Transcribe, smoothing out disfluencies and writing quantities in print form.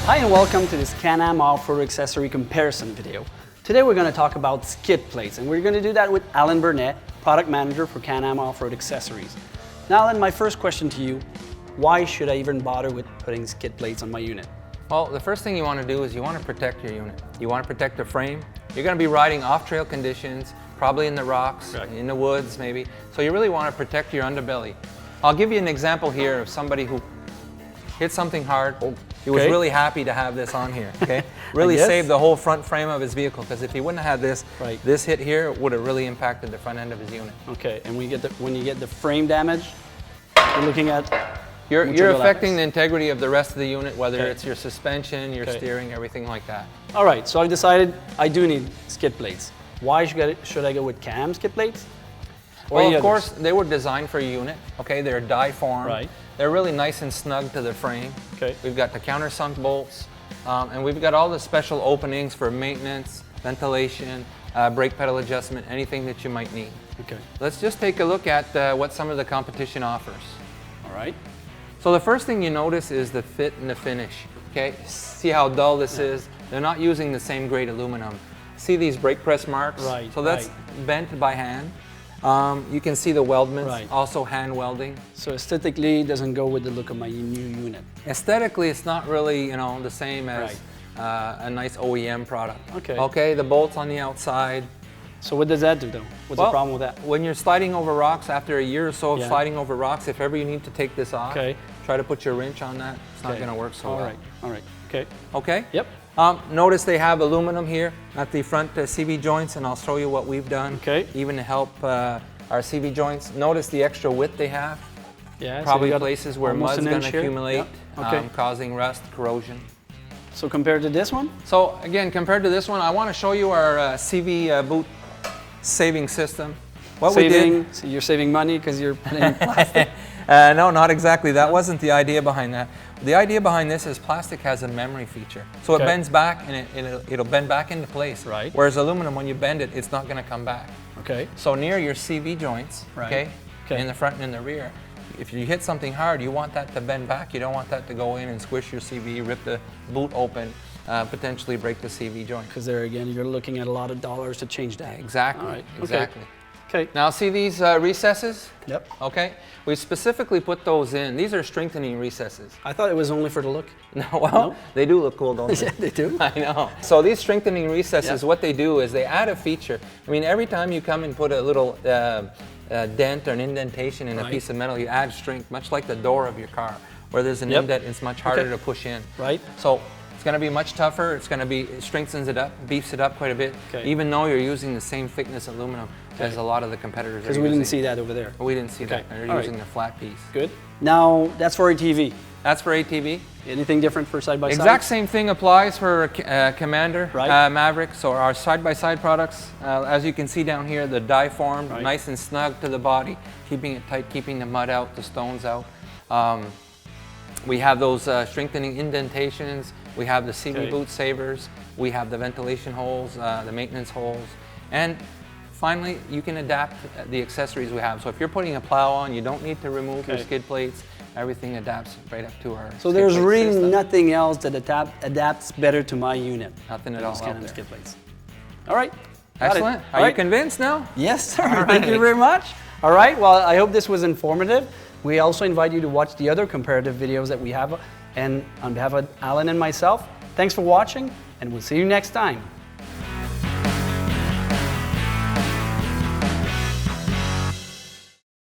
Hi and welcome to this Can-Am off-road accessory comparison video. Today we're going to talk about skid plates, and we're going to do that with Alan Burnett, product manager for Can-Am off-road accessories. Now Alan, my first question to you, why should I even bother with putting skid plates on my unit? Well, the first thing you want to do is you want to protect your unit. You want to protect the frame. You're going to be riding off-trail conditions, probably in the rocks, in the woods maybe. So you really want to protect your underbelly. I'll give you an example here of somebody who hit something hard. He was really happy to have this on here. Okay, really saved the whole front frame of his vehicle, because if he wouldn't have had this, this hit here would have really impacted the front end of his unit. Okay, and when you get the frame damage, you're looking at you're affecting the integrity of the rest of the unit, whether it's your suspension, your steering, everything like that. All right, so I've decided I do need skid plates. Why should I go with Can-Am skid plates? Well, of course, they were designed for a unit. Okay, they're die-formed. They're really nice and snug to the frame. We've got the countersunk bolts, and we've got all the special openings for maintenance, ventilation, brake pedal adjustment, anything that you might need. Let's just take a look at what some of the competition offers. All right. So the first thing you notice is the fit and the finish. Okay, see how dull this is? They're not using the same grade aluminum. See these brake press marks? So that's bent by hand. You can see the weldments, also hand welding. So aesthetically, it doesn't go with the look of my new unit. Aesthetically, it's not really, the same as a nice OEM product. Okay, the bolts on the outside. So what does that do though? What's the problem with that? When you're sliding over rocks, after a year or so of sliding over rocks, if ever you need to take this off, try to put your wrench on that. It's not going to work so well. All right. Okay. Okay? Yep. Notice they have aluminum here at the front CV joints, and I'll show you what we've done. Even to help our CV joints. Notice the extra width they have. Probably places where mud's going to accumulate, causing rust, corrosion. So compared to this one? So again, compared to this one, I want to show you our CV boot saving system. So you're saving money because you're putting in plastic? No, not exactly. That wasn't the idea behind that. The idea behind this is plastic has a memory feature. So it bends back, and it'll bend back into place. Whereas aluminum, when you bend it, it's not going to come back. So near your CV joints, in the front and in the rear, if you hit something hard, you want that to bend back. You don't want that to go in and squish your CV, rip the boot open, potentially break the CV joint. Because there again, you're looking at a lot of dollars to change that. Exactly. Exactly. Now see these recesses? Okay. We specifically put those in. These are strengthening recesses. I thought it was only for the look. No, they do look cool, don't they? Yeah, they do. I know. So these strengthening recesses, what they do is they add a feature. I mean, every time you come and put a little dent or an indentation in a piece of metal, you add strength, much like the door of your car. Where there's an indent, it's much harder to push in. So it's going to be much tougher. It's going to be, it strengthens it up, beefs it up quite a bit, even though you're using the same thickness aluminum as a lot of the competitors. Because we didn't see that over there. We didn't see that. They're using the flat piece. Good. Now, that's for ATV. That's for ATV. Anything different for side-by-side? Exact same thing applies for Commander, Maverick. So our side-by-side products, as you can see down here, the die-formed, nice and snug to the body, keeping it tight, keeping the mud out, the stones out. We have those strengthening indentations. We have the CV boot savers. We have the ventilation holes, the maintenance holes. And finally, you can adapt the accessories we have. So if you're putting a plow on, you don't need to remove your skid plates. Everything adapts right up to our So there's really nothing else that adapts better to my unit. Nothing at all out there. Skid plates. All right. Excellent. Are you convinced now? Yes, sir. Thank you very much. All right. Well, I hope this was informative. We also invite you to watch the other comparative videos that we have. And on behalf of Alan and myself, thanks for watching, and we'll see you next time.